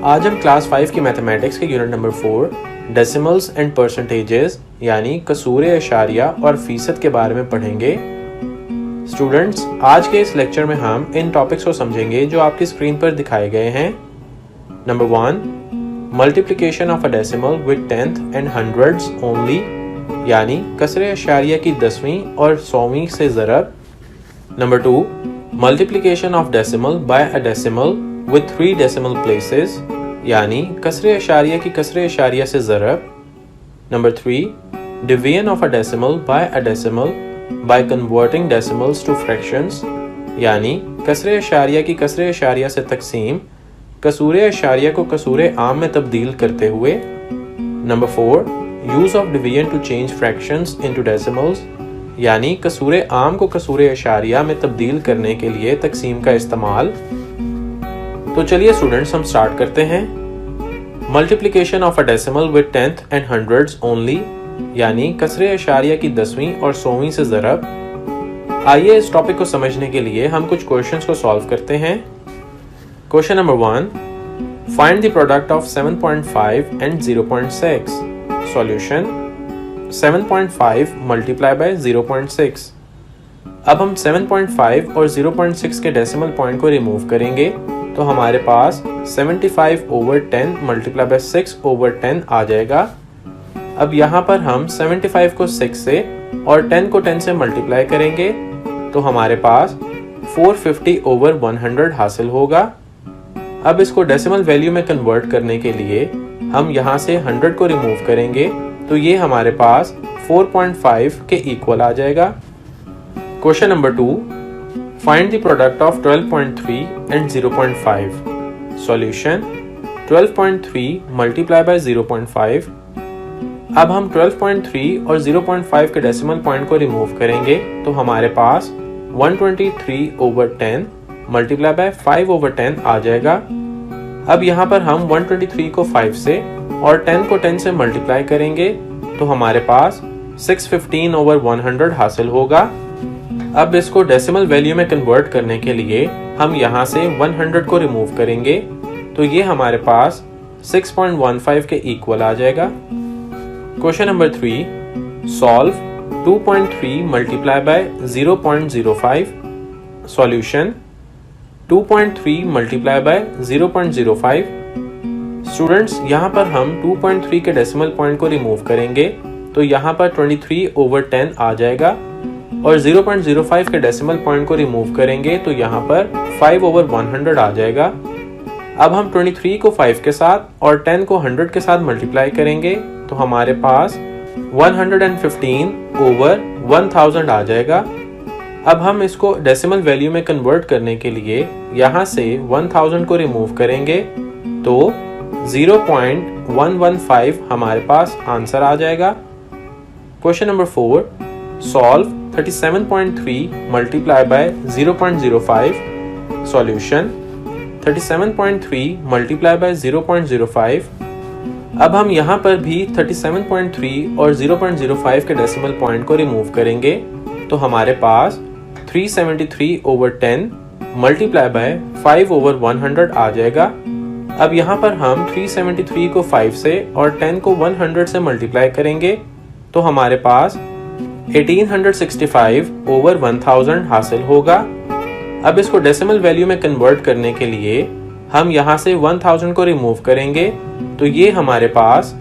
आज हम क्लास 5 की मैथमेटिक्स के unit number 4 decimals and percentages यानी कसूरे अशारिया और फीसद के बारे में पढ़ेंगे। स्टूडेंट्स, आज के इस लेक्चर में हम इन टॉपिक्स को समझेंगे जो आपकी स्क्रीन पर दिखाए गए हैं। Number 1, multiplication of a decimal with tenth and hundreds only यानी कसरे अशारिया की 10वीं और 100वीं से ज़रब। Number 2, multiplication of decimal by a decimal with 3 decimal places यानी कसरे अशारिया की कसरे अशारिया से ज़रब। Number 3, division of a decimal by a decimal by converting decimals to fractions यानी कसरे अशारिया की कसरे अशारिया से तकसीम कसूरे अशारिया को कसूरे आम में तब्दील करते हुए। Number 4, use of division to change fractions into decimals यानी कसूरे आम को कसूरे अशारिया में तब्दील करने के लिए तकसीम का इस्तेमाल। तो चलिए स्टूडेंट्स, हम स्टार्ट करते हैं। Multiplication of a decimal with tenth and hundreds only यानी कसरे अशारिया की 10वीं और 100वीं से ज़रब। आइए इस टॉपिक को समझने के लिए हम कुछ क्वेश्चंस को सॉल्व करते हैं। Question number 1, find the product of 7.5 and 0.6। Solution 7.5 multiply by 0.6। अब हम 7.5 और 0.6 के डेसिमल पॉइंट को रिमूव करेंगे तो हमारे पास 75/10 मल्टीप्लाई बाय 6/10 आ जाएगा। अब यहाँ पर हम 75 को 6 से और 10 को 10 से मल्टीप्लाई करेंगे तो हमारे पास 450/100 हासिल होगा। अब इसको डेसिमल वैल्यू में कन्वर्ट करने के लिए हम यहाँ से 100 को रिमूव करेंगे तो ये हमारे पास 4.5 के इक्वल आ जाएगा। Question number 2, find the product of 12.3 and 0.5। Solution 12.3 multiply by 0.5। अब हम 12.3 और 0.5 के डेसिमल पॉइंट को रिमूव करेंगे तो हमारे पास 123/10 मल्टीप्लाई बाय 5/10 आ जाएगा। अब यहाँ पर हम 123 को 5 से और 10 को 10 से मल्टीप्लाई करेंगे तो हमारे पास 615/100 हासिल होगा। अब इसको डेसिमल वैल्यू में कन्वर्ट करने के लिए हम यहाँ से 100 को रिमूव करेंगे तो ये हमारे पास 6.15 के इक्वल आ जाएगा। Question number 3, solve 2.3 multiply by 0.05। Solution 2.3 multiply by 0.05। Students, यहाँ पर हम 2.3 के डेसिमल पॉइंट को रिमूव करेंगे तो यहाँ पर 23/10 आ जाएगा और 0.05 के डेसिमल पॉइंट को रिमूव करेंगे तो यहाँ पर 5/100 आ जाएगा। अब हम 23 को 5 के साथ और 10 को 100 के साथ मल्टीप्लाई करेंगे तो हमारे पास 115/1000 आ जाएगा। अब हम इसको डेसिमल वैल्यू में कन्वर्ट करने के लिए यहाँ से 1000 को रिमूव करेंगे तो 0.115 हमारे पास आंसर आ जाएगा। Question number 4, solve 37.3 multiply by 0.05। Solution 37.3 multiply by 0.05। अब हम यहाँ पर भी 37.3 और 0.05 के डेसिमल पॉइंट को रिमूव करेंगे तो हमारे पास 373/10 मल्टीप्लाई बाय 5/100 आ जाएगा। अब यहाँ पर हम 373 को 5 से और 10 को 100 से मल्टीप्लाई करेंगे तो हमारे पास 1865/1000 हासिल होगा। अब इसको डेसिमल वैल्यू में कन्वर्ट करने के लिए हम यहाँ से 1000 को रिमूव करेंगे तो ये हमारे पास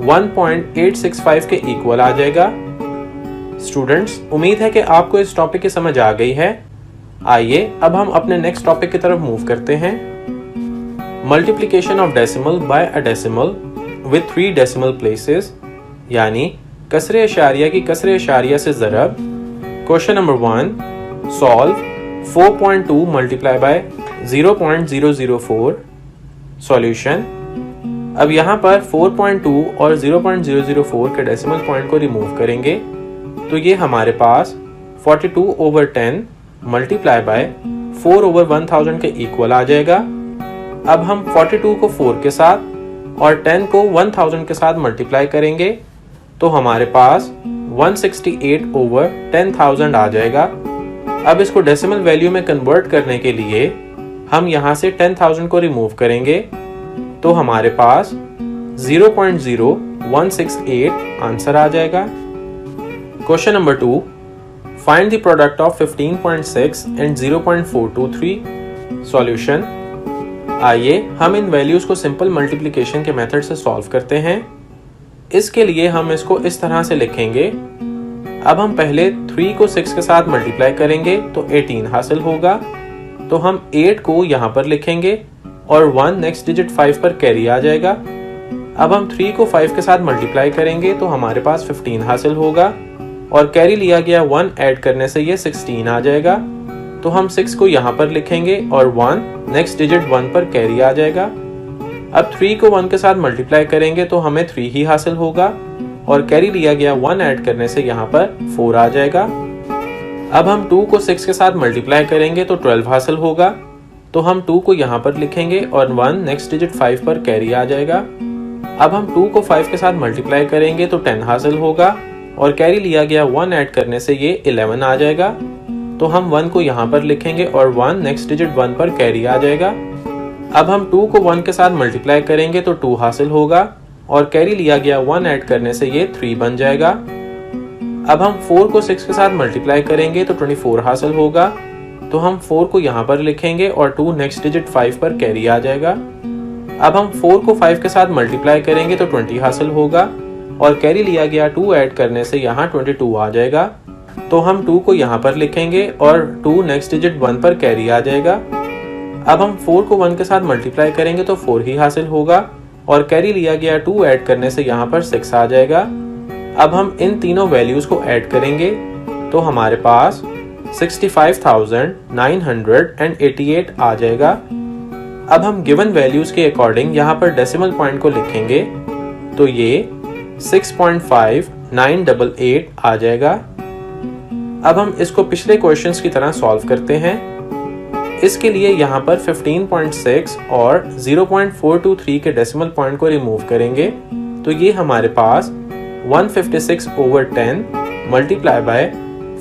1.865 के इक्वल आ जाएगा। स्टूडेंट्स, उम्मीद है कि आपको इस टॉपिक की समझ आ गई है। आइए अब हम अपने नेक्स्ट टॉपिक की तरफ मूव करते हैं। Multiplication of decimal by a decimal with 3 decimal places यानी कसरे अशारिया की कसरे अशारिया से ज़रब। Question number 1, solve 4.2 multiply by 0.004। Solution अब यहाँ पर 4.2 और 0.004 के डेसिमल पॉइंट को रिमूव करेंगे तो ये हमारे पास 42/10 मल्टीप्लाई बाय 4/1000 के इक्वल आ जाएगा। अब हम 42 को 4 के साथ और 10 को 1000 के साथ मल्टीप्लाई करेंगे तो हमारे पास 168/10000 आ जाएगा। अब इसको डेसिमल वैल्यू में कन्वर्ट करने के लिए हम यहाँ से 10,000 को रिमूव करेंगे तो हमारे पास 0.0168 आंसर आ जाएगा। Question number 2, find the product of 15.6 and 0.423। Solution. आइए हम इन वैल्यूज को सिंपल मल्टीप्लिकेशन के मेथड से सॉल्व करते हैं। इसके लिए हम इसको इस तरह से लिखेंगे। अब हम पहले 3 को 6 के साथ मल्टीप्लाई करेंगे तो 18 हासिल होगा। तो हम 8 को यहाँ पर लिखेंगे और 1 नेक्स्ट डिजिट 5 पर कैरी आ जाएगा। अब हम 3 को 5 के साथ मल्टीप्लाई करेंगे तो हमारे पास 15 हासिल होगा और कैरी लिया गया 1 ऐड करने से ये 16 आ जाएगा। तो हम 6 को यहाँ पर लिखेंगे और 1 नेक्स्ट डिजिट 1 पर कैरी आ जाएगा। अब 3 को 1 के साथ मल्टीप्लाई करेंगे तो हमें 3 ही हासिल होगा और कैरी लिया गया 1 ऐड करने से यहाँ पर 4 आ जाएगा। अब हम 2 को 6 के साथ मल्टीप्लाई करेंगे तो 12 हासिल होगा। तो हम 2 को यहाँ पर लिखेंगे और 1 नेक्स्ट डिजिट 5 पर कैरी आ जाएगा। अब हम 2 को 5 के साथ मल्टीप्लाई करेंगे तो 10 हासिल होगा और कैरी लिया गया 1 ऐड करने से ये 11 आ जाएगा। तो हम 1 को यहाँ पर लिखेंगे और 1 नेक्स्ट डिजिट 1 पर कैरी आ जाएगा। अब हम 2 को 1 के साथ मल्टीप्लाई करेंगे तो 2 हासिल होगा और कैरी लिया गया 1 ऐड करने से ये 3 बन जाएगा। अब हम 4 को 6 के साथ मल्टीप्लाई करेंगे तो 24 हासिल होगा। तो हम 4 को यहाँ पर लिखेंगे और 2 नेक्स्ट डिजिट 5 पर कैरी आ जाएगा। अब हम 4 को 5 के साथ मल्टीप्लाई करेंगे तो 20 हासिल होगा और कैरी लिया गया 2 ऐड करने से यहाँ 22 आ जाएगा। तो हम 2 को यहाँ पर लिखेंगे और 2 नेक्स्ट डिजिट 1 पर कैरी आ जाएगा। अब हम 4 को 1 के साथ मल्टीप्लाई करेंगे तो 4 ही हासिल होगा और कैरी लिया गया 2 ऐड करने से यहाँ पर 6 आ जाएगा। अब हम इन तीनों वैल्यूज को ऐड करेंगे तो हमारे पास 65,988 आ जाएगा। अब हम गिवन वैल्यूज के अकॉर्डिंग यहाँ पर डेसिमल पॉइंट को लिखेंगे तो ये 6.5988 आ जाएगा। अब हम इसको पिछले क्वेश्चंस की तरह सॉल्व करते हैं। इसके लिए यहाँ पर 15.6 और 0.423 के डेसिमल पॉइंट को रिमूव करेंगे तो ये हमारे पास 156/10 मल्टीप्लाई बाय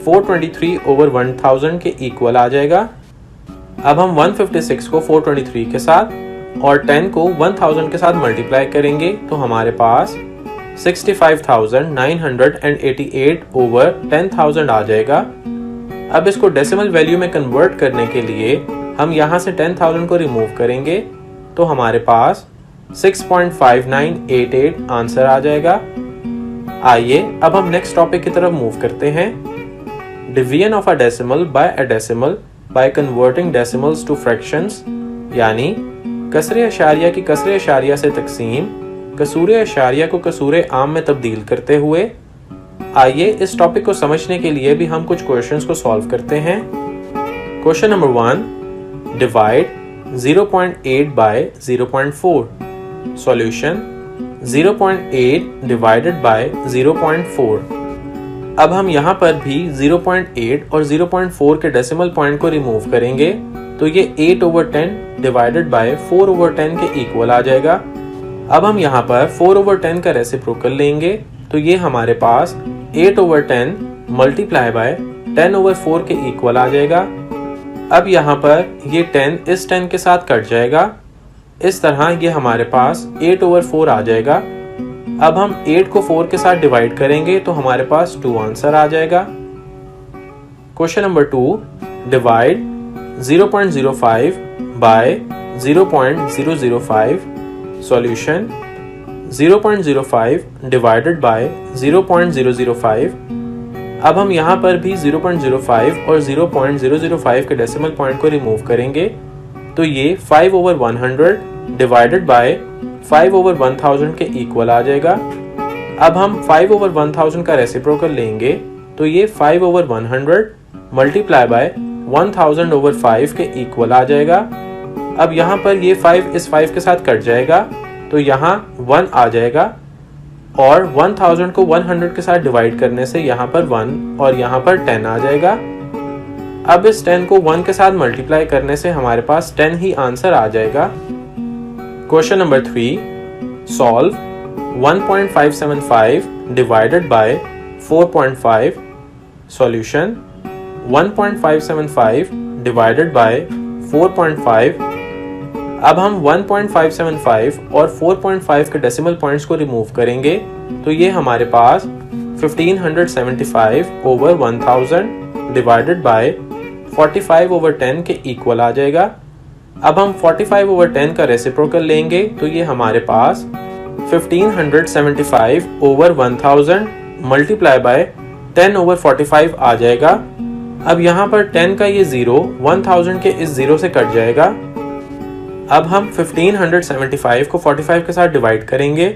423/1000 के इक्वल आ जाएगा। अब हम 156 को 423 के साथ और 10 को 1000 के साथ मल्टीप्लाई करेंगे तो हमारे पास 65,988/10,000 आ जाएगा। अब इसको डेसिमल वैल्यू में कन्वर्ट करने के लिए हम यहाँ से 10,000 को रिमूव करेंगे तो हमारे पास 6.5988 आंसर आ जाएगा। आइए अब हम नेक्स्ट टॉपिक की तरफ मूव करते हैं। Division of a decimal by converting decimals two fractions, यानी कसरे अशारिया की कसरे अशारिया से तकसीम कसूरे अशारिया को कसूरे आम में तब्दील करते हुए। आइए इस टॉपिक को समझने के लिए भी हम कुछ क्वेश्चंस को सॉल्व करते हैं। Question number 1, divide 0.8 by 0.4। Solution. 0.8 divided by 0.4। अब हम यहाँ पर भी 0.8 और 0.4 के डेसिमल पॉइंट को रिमूव करेंगे तो ये 8/10 डिवाइडेड बाय 4/10 के इक्वल आ जाएगा। अब हम यहाँ पर 4/10 का रेसिप्रोकल लेंगे तो ये हमारे पास 8/10 मल्टीप्लाई बाय 10/4 के इक्वल आ जाएगा। अब यहाँ पर ये 10 इस 10 के साथ कट जाएगा। इस तरह ये हमारे पास 8/4 आ जाएगा। अब हम 8 को 4 के साथ डिवाइड करेंगे तो हमारे पास 2 आंसर आ जाएगा। Question number 2, divide 0.05 by 0.005। Solution. 0.05 divided by 0.005। अब हम यहाँ पर भी 0.05 और 0.005 के डेसिमल पॉइंट को रिमूव करेंगे तो ये 5/100 डिवाइडेड बाय 5/1000 के इक्वल आ जाएगा। अब हम 5/1000 का रेसिप्रोकल लेंगे तो ये 5/100 मल्टीप्लाई बाय 1000/5 के इक्वल आ जाएगा। अब यहाँ पर ये 5 इस 5 के साथ कट जाएगा तो यहाँ 1 आ जाएगा और 1000 को 100 के साथ डिवाइड करने से यहाँ पर 1 और यहाँ पर 10 आ जाएगा। अब इस 10 को 1 के साथ मल्टीप्लाई करने से हमारे पास 10 ही आंसर आ जाएगा। Question number 3, solve 1.575 divided by 4.5। Solution. 1.575 divided by 4.5। अब हम 1.575 और 4.5 के डेसिमल पॉइंट्स को रिमूव करेंगे तो ये हमारे पास 1575 ओवर 1000 डिवाइडेड बाय 45 ओवर 10 के इक्वल आ जाएगा। अब हम 45 ओवर 10 का रेसिप्रोकल लेंगे तो ये हमारे पास 1575 ओवर 1000 मल्टीप्लाई बाय 10 ओवर 45 आ जाएगा। अब यहाँ पर 10 का ये 0 1000 के इस 0 से कट जाएगा। अब हम 1575 को 45 के साथ डिवाइड करेंगे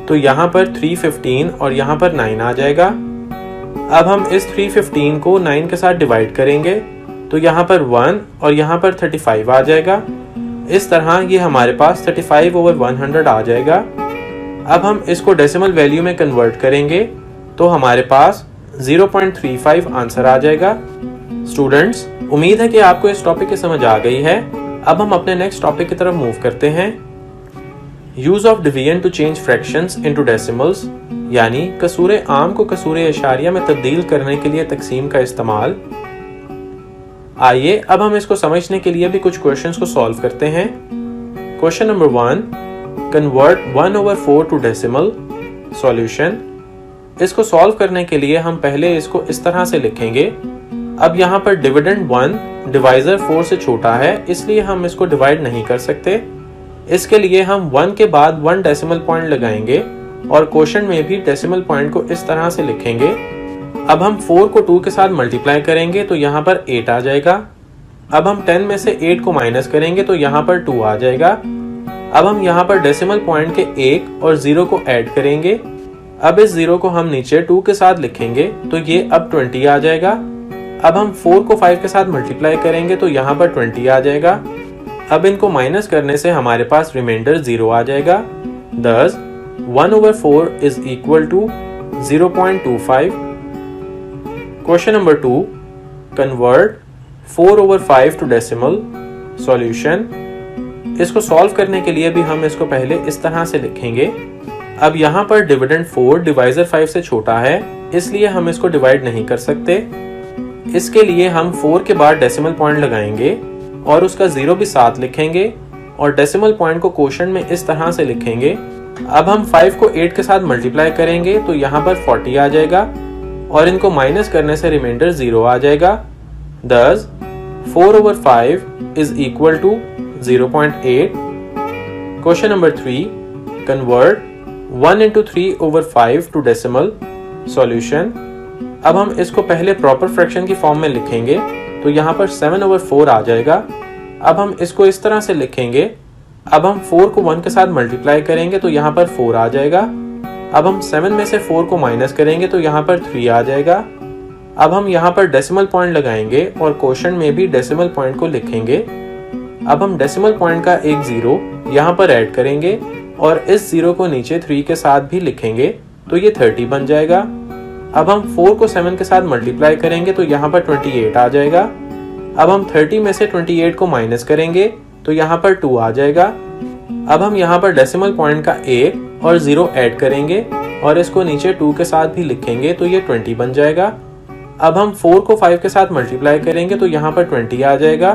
तो यहाँ पर 315 और यहाँ पर 9 आ जाएगा। अब हम इस 315 को 9 के साथ डिवाइड करेंगे तो यहाँ पर 1 और यहाँ पर 35 आ जाएगा। इस तरह ये हमारे पास 35 ओवर 100 आ जाएगा। अब हम इसको डेसिमल वैल्यू में कन्वर्ट करेंगे तो हमारे पास 0.35 आंसर आ जाएगा। स्टूडेंट्स, उम्मीद है कि आपको इस टॉपिक की समझ आ गई है। अब हम अपने नेक्स्ट टॉपिक की तरफ मूव करते हैं। Use of division to change fractions into decimals, यानी कसूरे आम को कसूरे इशारिया में तब्दील करने के लिए तकसीम का इस्तेमाल। आइए अब हम इसको समझने के लिए भी कुछ क्वेश्चंस को सॉल्व करते हैं। Question number 1, convert 1/4 to decimal. Solution. इसको सॉल्व करने के लिए हम पहले इसको इस तरह से लिखेंगे। अब यहाँ पर डिविडेंड 1 डिवाइजर 4 से छोटा है, इसलिए हम इसको डिवाइड नहीं कर सकते। इसके लिए हम 1 के बाद 1 डेसिमल पॉइंट लगाएंगे और क्वोशंट में भी डेसिमल पॉइंट को इस तरह से लिखेंगे। अब हम 4 को 2 के साथ मल्टीप्लाई करेंगे तो यहाँ पर 8 आ जाएगा। अब हम 10 में से 8 को माइनस करेंगे तो यहाँ पर 2 आ जाएगा। अब हम यहाँ पर डेसिमल पॉइंट के 1 और 0 को ऐड करेंगे। अब इस 0 को हम नीचे 2 के साथ लिखेंगे तो ये अब 20 आ जाएगा। अब हम 4 को 5 के साथ मल्टीप्लाई करेंगे तो यहाँ पर 20 आ जाएगा। अब इनको माइनस करने से हमारे पास रिमाइंडर 0 आ जाएगा। Thus 1/4 is equal to 0.25। Question number 2, convert 4/5 to decimal. Solution. इसको सॉल्व करने के लिए भी हम इसको पहले इस तरह से लिखेंगे। अब यहाँ पर डिविडेंड 4 डिवाइजर 5 से छोटा है, इसलिए हम इसको डिवाइड नहीं कर सकते। इसके लिए हम 4 के बाद डेसिमल पॉइंट लगाएंगे और उसका 0 भी साथ लिखेंगे और डेसिमल पॉइंट को क्वोशंट में इस तरह से लिखेंगे। अब हम 5 को 8 के साथ मल्टीप्लाई करेंगे तो यहाँ पर 40 आ जाएगा और इनको माइनस करने से रिमाइंडर 0 आ जाएगा। Thus 4/5 is equal to 0.8। Question number 3, convert 1/3/5 to decimal. Solution. अब हम इसको पहले प्रॉपर फ्रैक्शन की फॉर्म में लिखेंगे तो यहाँ पर 7/4 आ जाएगा। अब हम इसको इस तरह से लिखेंगे। अब हम 4 को 1 के साथ मल्टीप्लाई करेंगे तो यहाँ पर 4 आ जाएगा। अब हम 7 में से 4 को माइनस करेंगे तो यहाँ पर 3 आ जाएगा। अब हम यहाँ पर डेसिमल पॉइंट लगाएंगे और क्वोशंट में भी डेसिमल पॉइंट को लिखेंगे। अब हम डेसिमल पॉइंट का एक 0 यहाँ पर ऐड करेंगे और इस 0 को नीचे 3 के साथ भी लिखेंगे तो ये 30 बन जाएगा। अब हम 4 को 7 के साथ मल्टीप्लाई करेंगे तो यहाँ पर 28 आ जाएगा। अब हम 30 में से 28 को माइनस करेंगे तो यहाँ पर 2 आ जाएगा। अब हम यहाँ पर डेसिमल पॉइंट का 1 और 0 ऐड करेंगे और इसको नीचे 2 के साथ भी लिखेंगे तो ये 20 बन जाएगा। अब हम 4 को 5 के साथ मल्टीप्लाई करेंगे तो यहाँ पर 20 आ जाएगा।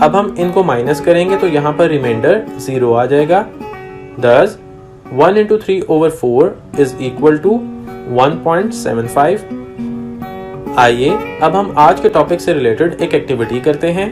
अब हम इनको माइनस करेंगे तो यहाँ पर रिमाइंडर 0 आ जाएगा। Thus 1/3/4 is equal to 1.75। आइए अब हम आज के टॉपिक से रिलेटेड एक एक्टिविटी करते हैं।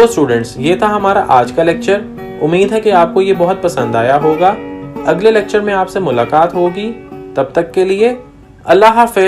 तो स्टूडेंट्स, ये था हमारा आज का लेक्चर। उम्मीद है कि आपको ये बहुत पसंद आया होगा। अगले लेक्चर में आपसे मुलाकात होगी। तब तक के लिए अल्लाह हाफ़िज़।